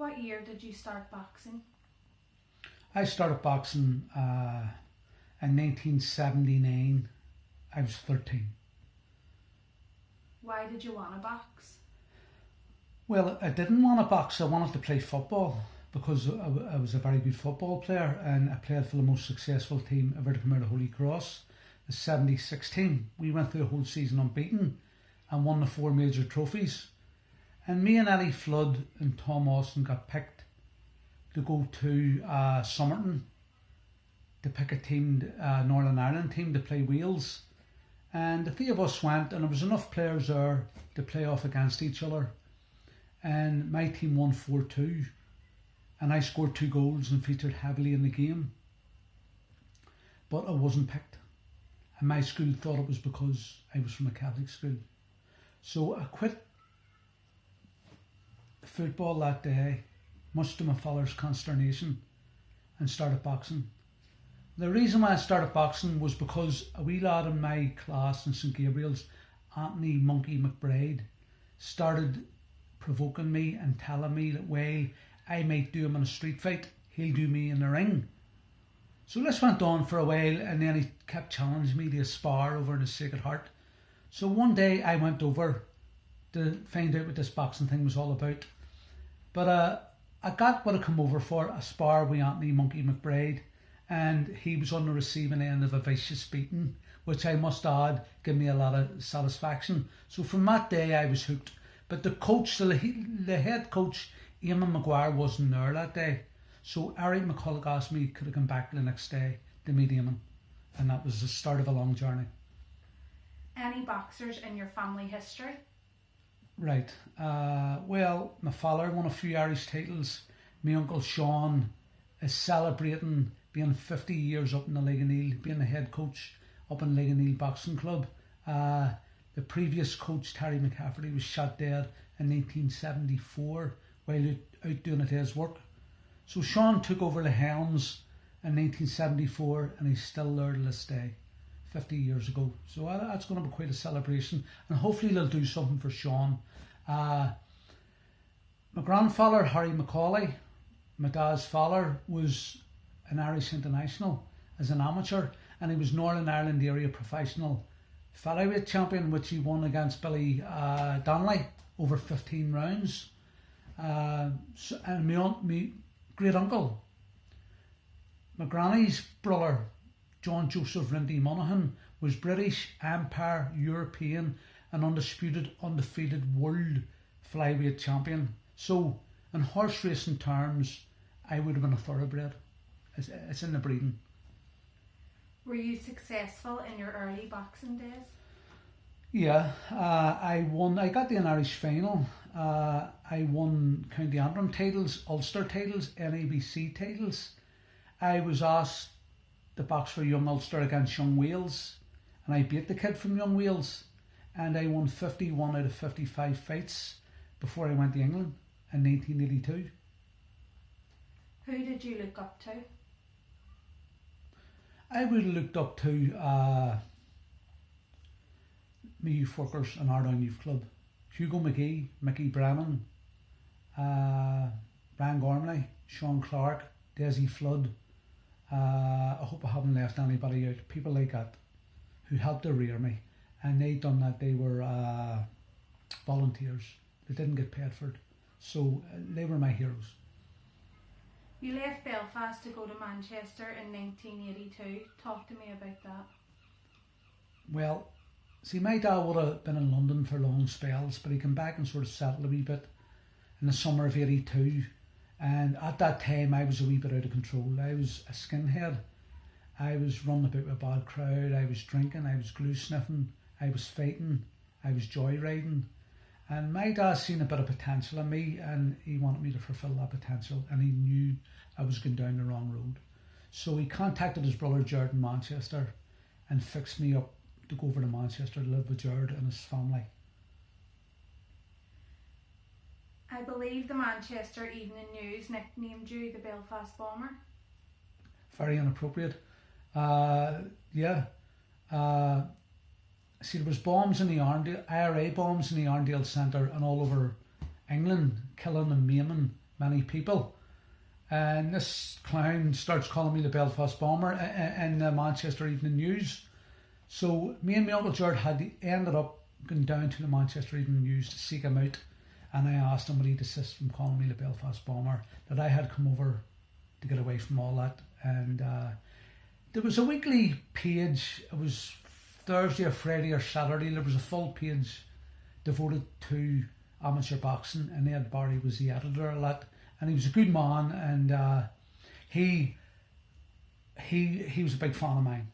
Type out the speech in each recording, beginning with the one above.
What year did you start boxing? I started boxing in 1979. I was 13. Why did you want to box? Well, I didn't want to box. I wanted to play football because I was a very good football player, and I played for the most successful team ever to come out of Holy Cross, the 76 team. We went through the whole season unbeaten and won the 4 major trophies. And me and Eddie Flood and Tom Austin got picked to go to Somerton to pick a team, Northern Ireland team, to play Wales. And the three of us went, and there was enough players there to play off against each other. And my team won 4-2, and I scored 2 goals and featured heavily in the game. But I wasn't picked, and my school thought it was because I was from a Catholic school. So I quit football that day, much to my father's consternation, and started boxing. The reason why I started boxing was because a wee lad in my class in St Gabriel's, Anthony Monkey McBride, started provoking me and telling me that while I might do him in a street fight, he'll do me in the ring. So this went on for a while, and then he kept challenging me to a spar over in the Sacred Heart. So one day I went over to find out what this boxing thing was all about. But I got what I come over for, a spar with Anthony Monkey McBride, and he was on the receiving end of a vicious beating, which I must add gave me a lot of satisfaction. So from that day I was hooked. But the coach, the head coach, Eamon McAuley, wasn't there that day. So Eric McCulloch asked me could I come back the next day to meet Eamon, and that was the start of a long journey. Any boxers in your family history? Right. Well, my father won a few Irish titles. My uncle Sean is celebrating being 50 years up in the Ligoneel, being the head coach up in Ligoneel Boxing Club. The previous coach, Terry McCafferty, was shot dead in 1974 while out doing a day's work. So Sean took over the helms in 1974, and he's still there to this day, 50 years ago. So that's going to be quite a celebration, and hopefully they'll do something for Sean. My grandfather, Harry McAuley, my dad's father, was an Irish international as an amateur, and he was Northern Ireland area professional featherweight champion, which he won against Billy Donnelly over 15 rounds. And my great uncle, my granny's brother, John Joseph Rindy Monaghan, was British, Empire, European and undefeated world flyweight champion. So in horse racing terms, I would have been a thoroughbred. It's in the breeding. Were you successful in your early boxing days? Yeah, I won. I got to an Irish final. I won County Antrim titles, Ulster titles, NABC titles. I was asked to box for Young Ulster against Young Wales, and I beat the kid from Young Wales, and I won 51 out of 55 fights before I went to England in 1982. Who did you look up to? I would have looked up to my youth workers in Ardown Youth Club. Hugo McGee, Mickey Brennan, Brian Gormley, Sean Clark, Desi Flood. I hope I haven't left anybody out. People like that who helped to rear me, and they done that. They were volunteers. They didn't get paid for it, so they were my heroes. You left Belfast to go to Manchester in 1982. Talk to me about that. Well, see, my dad would have been in London for long spells, but he came back and sort of settled a wee bit in the summer of 82. And at that time, I was a wee bit out of control. I was a skinhead. I was running about with a bad crowd. I was drinking. I was glue sniffing. I was fighting. I was joyriding. And my dad seen a bit of potential in me, and he wanted me to fulfill that potential, and he knew I was going down the wrong road. So he contacted his brother Jared in Manchester and fixed me up to go over to Manchester to live with Jared and his family. I believe the Manchester Evening News nicknamed you the Belfast Bomber. Very inappropriate. See, there was bombs in the IRA bombs in the Arndale Centre and all over England, killing and maiming many people. And this clown starts calling me the Belfast Bomber in the Manchester Evening News. So me and my Uncle Jared had ended up going down to the Manchester Evening News to seek him out, and I asked him would he desist from calling me the Belfast Bomber, that I had come over to get away from all that. And there was a weekly page, it was Thursday or Friday or Saturday, there was a full page devoted to amateur boxing, and Ed Barry was the editor of that. And he was a good man, and he was a big fan of mine.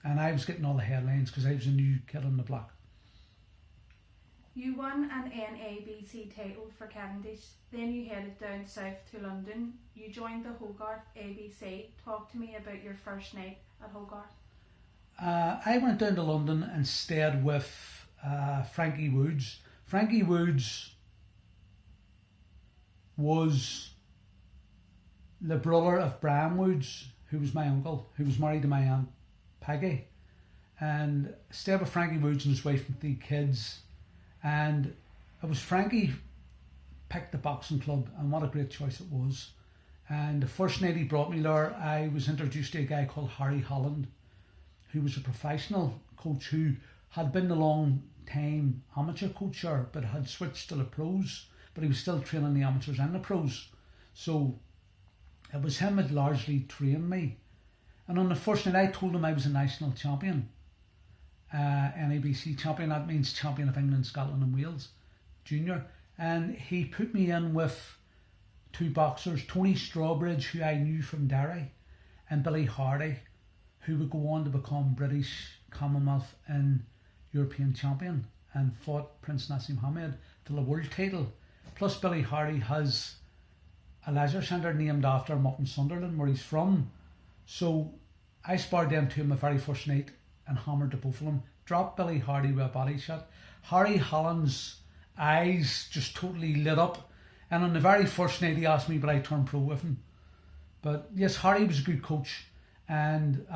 And I was getting all the headlines because I was a new kid on the block. You won an NABC title for Cavendish, then you headed down south to London. You joined the Hogarth ABC. Talk to me about your first night at Hogarth. I went down to London and stayed with Frankie Woods. Frankie Woods was the brother of Brian Woods, who was my uncle, who was married to my aunt Peggy. And stayed with Frankie Woods and his wife and 3 kids. And it was Frankie picked the boxing club, and what a great choice it was. And the first night he brought me there, I was introduced to a guy called Harry Holland, who was a professional coach who had been a long time amateur coach there, but had switched to the pros, but he was still training the amateurs and the pros. So it was him that largely trained me. And on the first night I told him I was a national champion, NABC champion, that means champion of England, Scotland and Wales, junior. And he put me in with 2 boxers, Tony Strawbridge, who I knew from Derry, and Billy Hardy, who would go on to become British, Commonwealth and European champion, and fought Prince Nassim Hamed for the world title. Plus Billy Hardy has a leisure centre named after him up in Sunderland, where he's from. So I sparred them to him the very first night and hammered the both of them. Dropped Billy Hardy with a body shot. Harry Holland's eyes just totally lit up. And on the very first night he asked me would I turn pro with him. But yes, Harry was a good coach. And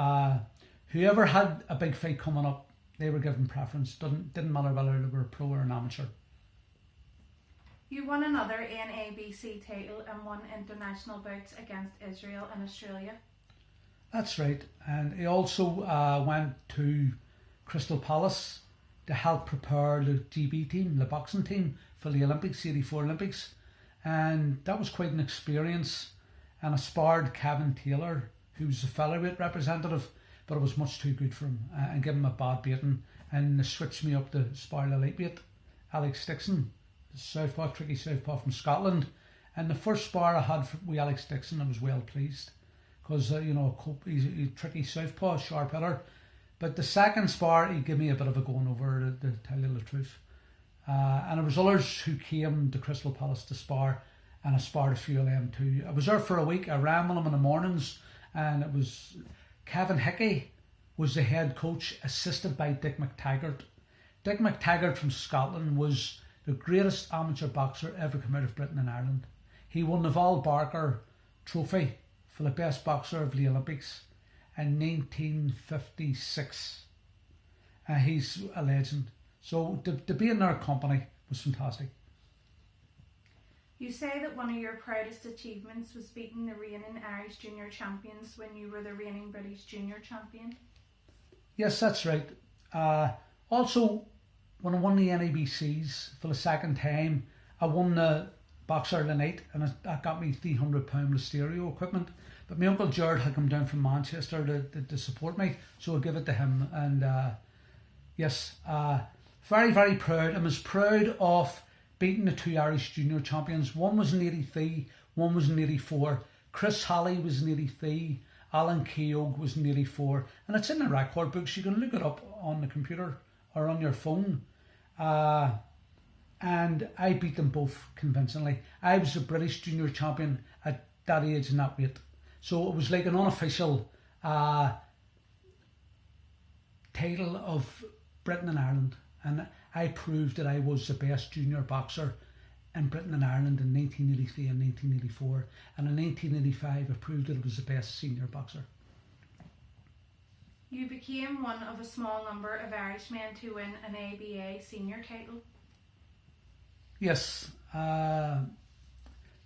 whoever had a big fight coming up, they were given preference. Didn't matter whether they were a pro or an amateur. You won another NABC title and won international bouts against Israel and Australia. That's right. And he also went to Crystal Palace to help prepare the GB team, the boxing team, for the Olympics, 84 Olympics. And that was quite an experience. And I sparred Kevin Taylor, who was a featherweight representative, but it was much too good for him, and gave him a bad beating. And they switched me up to spar the lightweight, Alex Dixon, southpaw, tricky southpaw from Scotland. And the first spar I had with Alex Dixon, I was well pleased, because he's a tricky southpaw, sharp hitter. But the second spar, he gave me a bit of a going over, to tell you the truth. And there was others who came to Crystal Palace to spar, and I sparred a few of them too. I was there for a week. I ran with them in the mornings, and it was Kevin Hickey was the head coach, assisted by Dick McTaggart. Dick McTaggart from Scotland was the greatest amateur boxer ever come out of Britain and Ireland. He won the Val Barker Trophy for the best boxer of the Olympics in 1956. He's a legend. So to be in their company was fantastic. You say that one of your proudest achievements was beating the reigning Irish junior champions when you were the reigning British junior champion. Yes, that's right. Also, when I won the NABCs for the second time, I won the Boxer of the Night, and that got me £300 stereo equipment. But my Uncle Jared had come down from Manchester to support me, so I give it to him. And yes, very, very proud. I'm as proud of beating the 2 Irish junior champions. One was in 83, one was in 84. Chris Halley was in 83, Alan Keogh was in 84. And it's in the record books. You can look it up on the computer or on your phone. And I beat them both convincingly. I was the British junior champion at that age and that weight. So it was like an unofficial title of Britain and Ireland. And I proved that I was the best junior boxer in Britain and Ireland in 1983 and 1984. And in 1985 I proved that I was the best senior boxer. You became one of a small number of Irishmen to win an ABA senior title. Yes.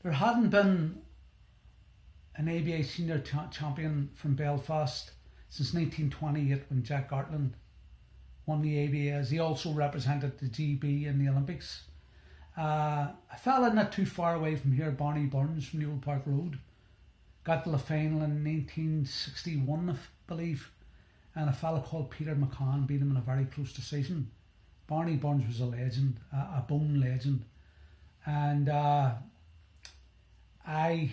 There hadn't been an ABA senior champion from Belfast since 1928 when Jack Gartland won the ABAs. He also represented the GB in the Olympics. A fella not too far away from here, Barney Burns from the Old Park Road, got to the final in 1961, I believe, and a fella called Peter McCann beat him in a very close decision. Barney Burns was a legend, a bone legend, and I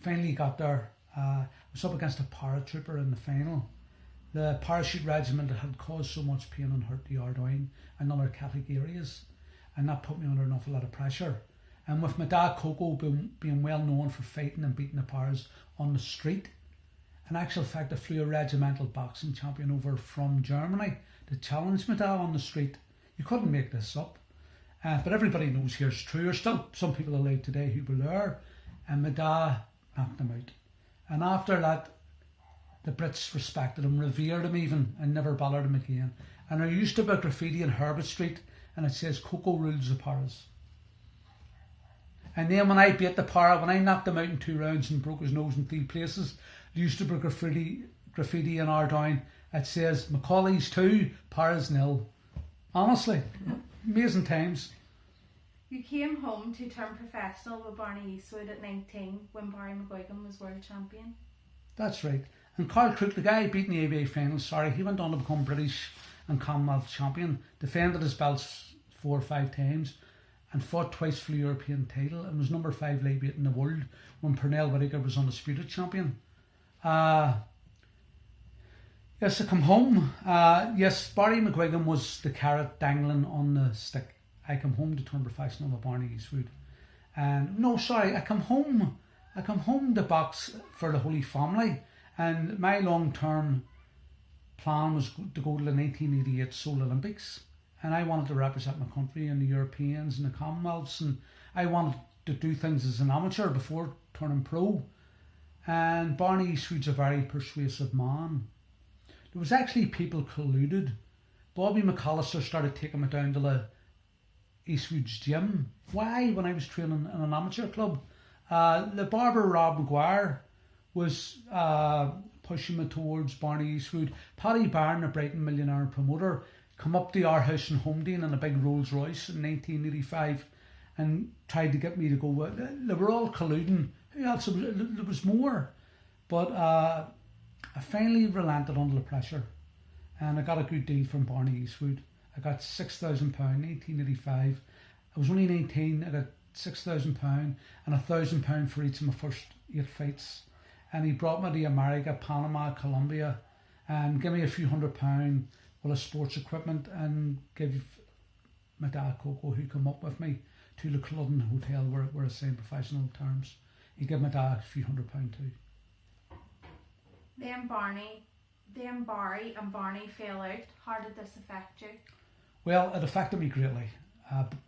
finally got there. I was up against a paratrooper in the final. The parachute regiment had caused so much pain and hurt the Ardoyne and other Catholic areas, and that put me under an awful lot of pressure. And with my dad Coco being well known for fighting and beating the paras on the street, in actual fact I flew a regimental boxing champion over from Germany to challenge my dad on the street. You couldn't make this up. But everybody knows here it's true. There's still some people alive today who were there, and my dad knocked him out. And after that, the Brits respected him, revered him even, and never bothered him again. And I used to be graffiti in Herbert Street, and it says Coco rules the paras. And then when I beat the para, when I knocked him out in 2 rounds and broke his nose in 3 places, there used to be graffiti in Ardoyne. It says McAuley's 2, paras 0. Honestly, amazing times. You came home to turn professional with Barney Eastwood at 19 when Barry McGuigan was world champion. That's right. And Carl Crook, the guy who beat in the ABA final, he went on to become British and Commonwealth champion, defended his belts 4 or 5 times, and fought twice for the European title, and was number 5 lightweight in the world when Pernell Whitaker was undisputed champion. Yes, I come home. Yes, Barry McGuigan was the carrot dangling on the stick. I come home to turn professional with Barney Eastwood. And no, sorry, I come home to box for the Holy Family, and my long-term plan was to go to the 1988 Seoul Olympics, and I wanted to represent my country in the Europeans and the Commonwealths, and I wanted to do things as an amateur before turning pro. And Barney Eastwood's a very persuasive man. There was actually people colluded. Bobby McAllister started taking me down to the Eastwood's gym. Why? When I was training in an amateur club. The barber Rob McGuire was pushing me towards Barney Eastwood. Paddy Byrne, a Brighton millionaire promoter, come up to our house in Homedean in a big Rolls Royce in 1985 and tried to get me to go. They were all colluding. Who else? There was more. But I finally relented under the pressure, and I got a good deal from Barney Eastwood. I got £6,000 in 1985. I was only 19. I got £6,000 and £1,000 for each of my first 8 fights. And he brought me to America, Panama, Colombia, and gave me a few £100 with a sports equipment, and gave my dad Coco, who come up with me, to the Culloden Hotel where I signed professional terms. He gave my dad a few £100 too. Then Barry and Barney fell out. How did this affect you? Well, it affected me greatly.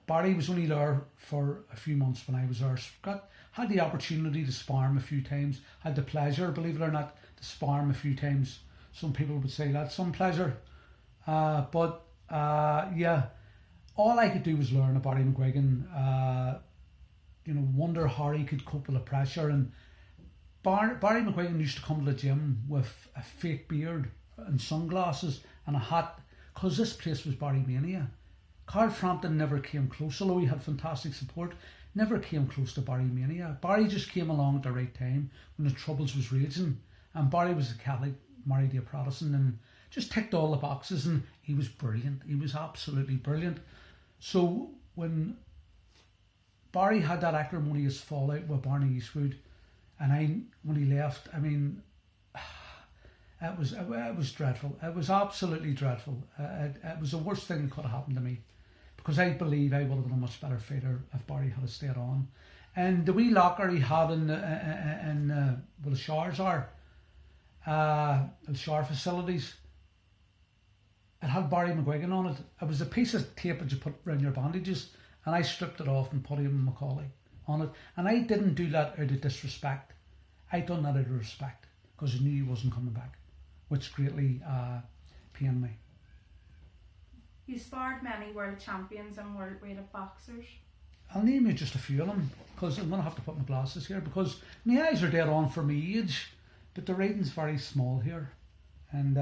Barry was only there for a few months when I was there. Had the opportunity to spar him a few times. Had the pleasure, believe it or not, to spar him a few times. Some people would say that's some pleasure. But all I could do was learn about Barry McGuigan. Wonder how he could cope with the pressure. And Barry McGuigan used to come to the gym with a fake beard and sunglasses and a hat, because this place was Barry Mania. Carl Frampton never came close, although he had fantastic support, never came close to Barry Mania. Barry just came along at the right time when the troubles was raging, and Barry was a Catholic, married to a Protestant, and just ticked all the boxes, and he was brilliant. He was absolutely brilliant. So when Barry had that acrimonious fallout with Barney Eastwood, and when he left, it was dreadful. It was absolutely dreadful. It was the worst thing that could have happened to me, because I believe I would have been a much better fighter if Barry had stayed on. And the wee locker he had in where the showers are, the shower facilities, it had Barry McGuigan on it. It was a piece of tape that you put around your bandages, and I stripped it off and put Eamon McAuley on it. And I didn't do that out of disrespect. I done that out of respect, because I knew he wasn't coming back, which greatly pained me. You sparred many world champions and world rated boxers. I'll name you just a few of them because I'm going to have to put my glasses here because my eyes are dead on for my age, but the writing's very small here. And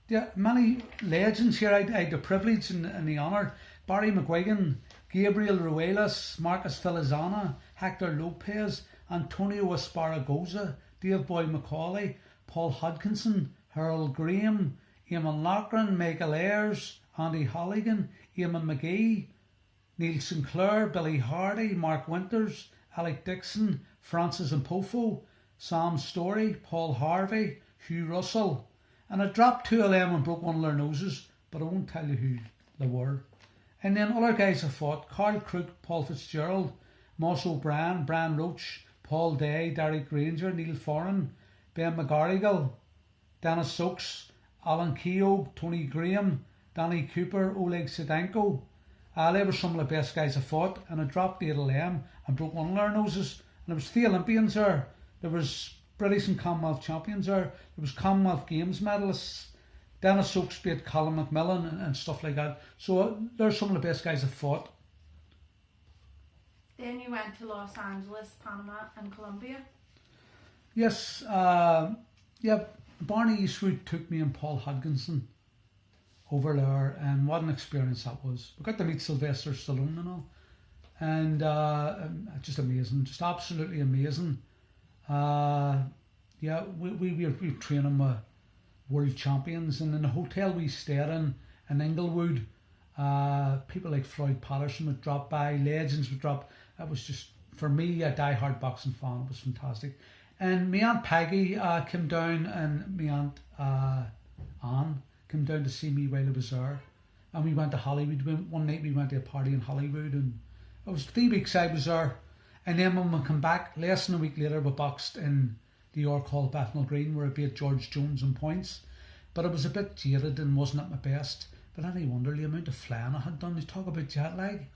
yeah, many legends here. I had the privilege and the honour. Barry McGuigan, Gabriel Ruelas, Marcus Filizana, Hector Lopez, Antonio Esparragosa, Dave Boy McAuley, Paul Hodkinson, Harold Graham, Eamon Loughran, Michael Ayres, Andy Holligan, Eamon McGee, Neil Sinclair, Billy Hardy, Mark Winters, Alec Dixon, Francis Mpofo, Sam Story, Paul Harvey, Hugh Russell. And I dropped two of them and broke one of their noses, but I won't tell you who they were. And then other guys I fought: Carl Crook, Paul Fitzgerald, Moss O'Brien, Brian Roach, Paul Day, Derek Granger, Neil Foran, Ben McGarrigle, Dennis Stokes, Alan Keogh, Tony Graham, Danny Cooper, Oleg Sedenko. They were some of the best guys I fought, and I dropped 8 of them and broke one of their noses. And there was 3 Olympians there. There was British and Commonwealth champions there. There was Commonwealth Games medalists. Dennis Stokes beat Colin McMillan and stuff like that. So they're some of the best guys I fought. Then you went to Los Angeles, Panama and Colombia. Yes, yeah, Barney Eastwood took me and Paul Hodkinson over there, and what an experience that was. We got to meet Sylvester Stallone and all, and just amazing, just absolutely amazing. Yeah, we training with world champions, and in the hotel we stayed in Inglewood, people like Floyd Patterson would drop by, legends would drop. That was just, for me, a die-hard boxing fan. It was fantastic. And my Aunt Peggy came down, and my Aunt Anne came down to see me while I was there. And we went to Hollywood. One night we went to a party in Hollywood, and it was 3 weeks I was there. And then when we come back, less than a week later, we boxed in the York Hall, Bethnal Green, where I beat George Jones in points. But I was a bit jaded and wasn't at my best. But any wonder the amount of flying I had done. You talk about jet lag.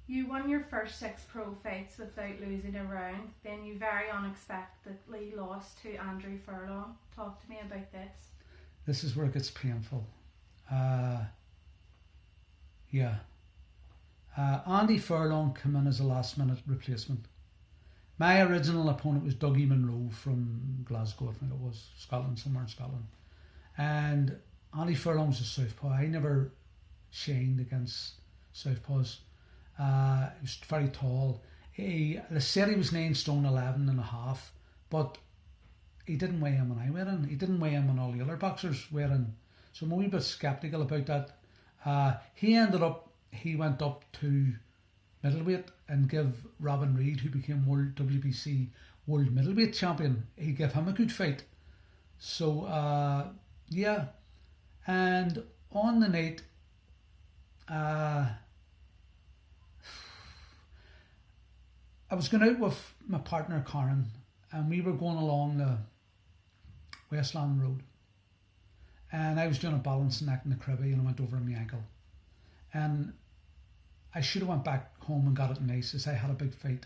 You won your first 6 pro fights without losing a round. Then you very unexpectedly lost to Andrew Furlong. Talk to me about this. This is where it gets painful. Yeah. Andy Furlong came in as a last minute replacement. My original opponent was Dougie Monroe from Glasgow, I think it was, Scotland, somewhere in Scotland. And Andy Furlong was a southpaw. I never shined against southpaws. He was very tall. They said he was 9 stone 11 and a half, but he didn't weigh in when I went in. He didn't weigh in when all the other boxers were in. So I'm a wee bit sceptical about that. He went up to middleweight and gave Robin Reid, who became WBC World Middleweight Champion, he gave him a good fight. So, yeah. And on the night, I was going out with my partner Karen, and we were going along the Westland Road, and I was doing a balancing act in the cribby, and I went over on my ankle, and I should have went back home and got it nice, as I had a big fight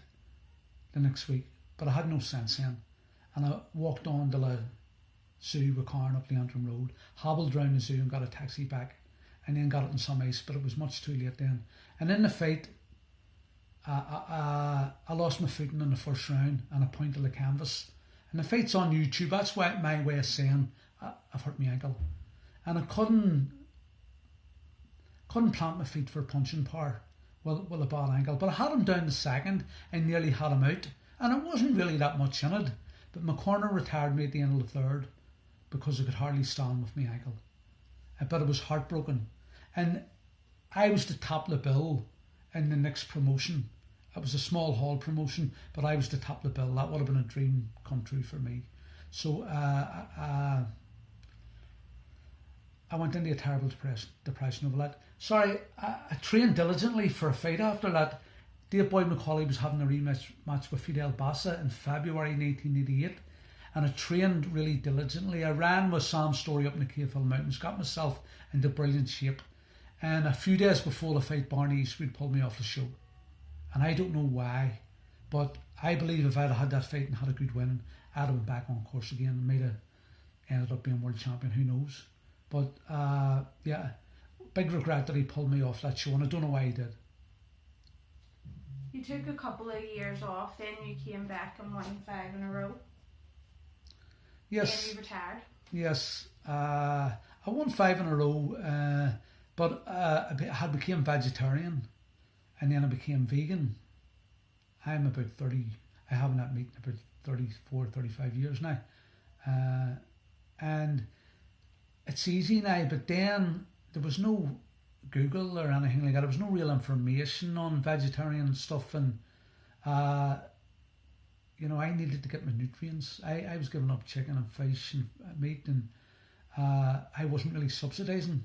the next week, but I had no sense then, and I walked on to the zoo with Karen up the Antrim Road, hobbled round the zoo and got a taxi back, and then got it in some ice, but it was much too late then. And in the fight, I lost my footing in the first round, and I pointed the canvas. And the fight's on YouTube. That's why my way of saying I've hurt my ankle, and I couldn't plant my feet for punching power with a bad ankle. But I had him down the second and nearly had him out, and it wasn't really that much in it. But my corner retired me at the end of the third because I could hardly stand with my ankle. But I was heartbroken, and I was to top the bill in the next promotion. It was a small hall promotion, but I was to top the bill. That would have been a dream come true for me. So I went into a terrible depression over that. Sorry, I trained diligently for a fight after that. Dave Boy McAuley was having a rematch with Fidel Bassa in February 1988, and I trained really diligently. I ran with Sam Story up in the Cavehill Mountains, got myself into brilliant shape, and a few days before the fight, Barney Eastwood pulled me off the show. And I don't know why, but I believe if I'd had that fight and had a good win, I'd have been back on course again and might have ended up being world champion, who knows. But yeah, big regret that he pulled me off that show, and I don't know why he did. You took a couple of years off, then you came back and won 5 in a row. Yes. Then you retired. Yes. I won 5 in a row, but I had became vegetarian, and then I became vegan. I'm about 30. I haven't had meat in about 34, 35 years now, and it's easy now. But then there was no Google or anything like that. There was no real information on vegetarian stuff, and you know, I needed to get my nutrients. I was giving up chicken and fish and meat, and I wasn't really subsidising.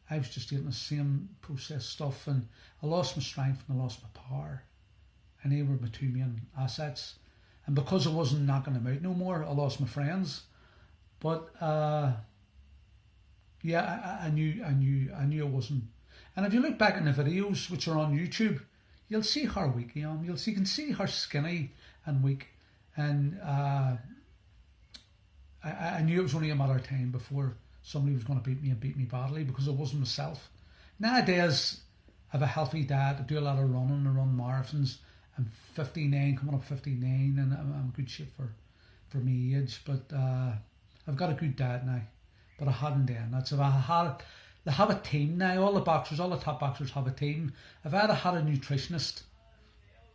I was just eating the same processed stuff, and I lost my strength and I lost my power, and they were my two main assets. And because I wasn't knocking them out no more, I lost my friends. But yeah, I knew I wasn't. And if you look back in the videos which are on YouTube, you'll see how weak I am. You can see how skinny and weak. And I knew it was only a matter of time before somebody was going to beat me and beat me badly, because I wasn't myself. Nowadays, I have a healthy diet. I do a lot of running. I run marathons. I'm 59, coming up 59, and I'm in good shape for my age. But I've got a good diet now. But I hadn't then. That's if they have a team now. All the top boxers have a team. If I had a nutritionist,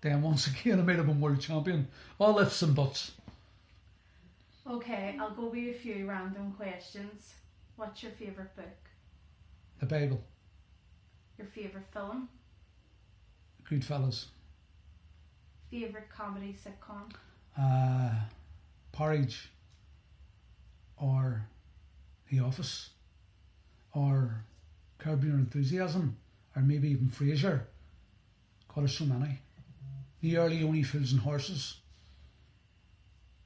then once again I might have been world champion. All ifs and buts. Okay, I'll go with a few random questions. What's your favourite book? The Bible. Your favourite film? Goodfellas. Favourite comedy sitcom? Porridge. Or The Office. Or Curb Your Enthusiasm. Or maybe even Frasier. God, there's so many. The early Only Fools and Horses.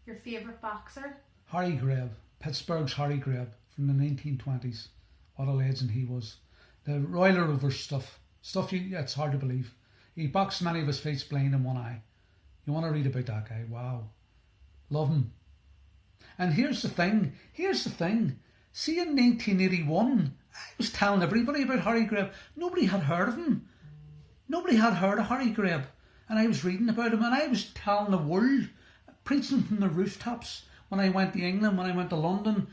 Your favourite boxer? Harry Greb. Pittsburgh's Harry Greb from the 1920s. What a legend he was. The Royal Rovers stuff. It's hard to believe. He boxed many of his fights blind in one eye. You want to read about that guy. Wow. Love him. And here's the thing. See, in 1981, I was telling everybody about Harry Greb. Nobody had heard of him. Nobody had heard of Harry Greb. And I was reading about him, and I was telling the world, preaching from the rooftops when I went to England, when I went to London,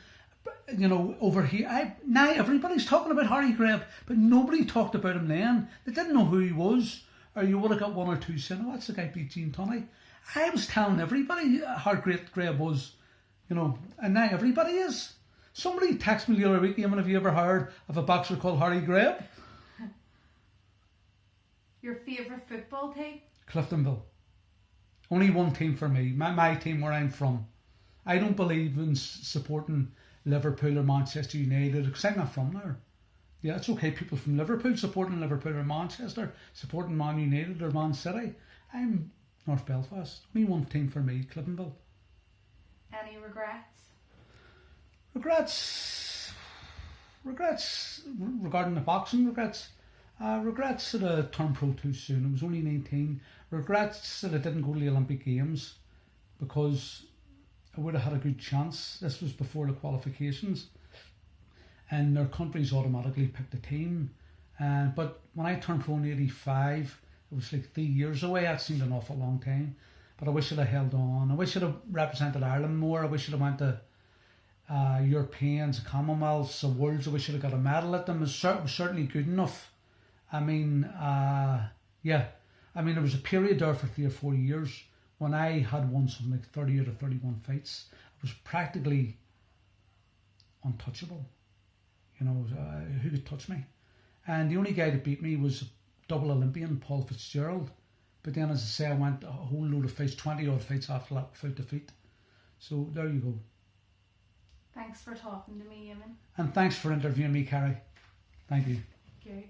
you know, over here. Now everybody's talking about Harry Greb, but nobody talked about him then. They didn't know who he was. Or you would have got one or two saying, oh, that's the guy beat Gene Tunney. I was telling everybody how great Greb was, you know, and now everybody is. Somebody texted me the other week, Eamon, have you ever heard of a boxer called Harry Greb? Your favourite football team? Cliftonville. Only one team for me, my team where I'm from. I don't believe in supporting Liverpool or Manchester United, because I'm not from there. Yeah, it's okay, people from Liverpool supporting Liverpool or Manchester, supporting Man United or Man City. I'm North Belfast. Only one team for me, Cliftonville. Any regrets? Regrets regarding the boxing, regrets that I turned pro too soon. I was only 19. Regrets that I didn't go to the Olympic Games, because I would have had a good chance. This was before the qualifications, and their countries automatically picked a team. But when I turned pro in 85, it was like 3 years away. That seemed an awful long time. But I wish I'd have held on. I wish I'd have represented Ireland more. I wish I'd have went to Europeans, Commonwealths, the Worlds. I wish I'd have got a medal at them. It was certainly good enough. I mean, yeah. I mean, there was a period there for 3 or 4 years when I had won something like 30 out of 31 fights. I was practically untouchable. You know, who could touch me? And the only guy that beat me was double Olympian Paul Fitzgerald. But then, as I say, I went a whole load of fights, 20 odd fights after that without defeat. So there you go. Thanks for talking to me, Eamon. And thanks for interviewing me, Carrie. Thank you. Okay.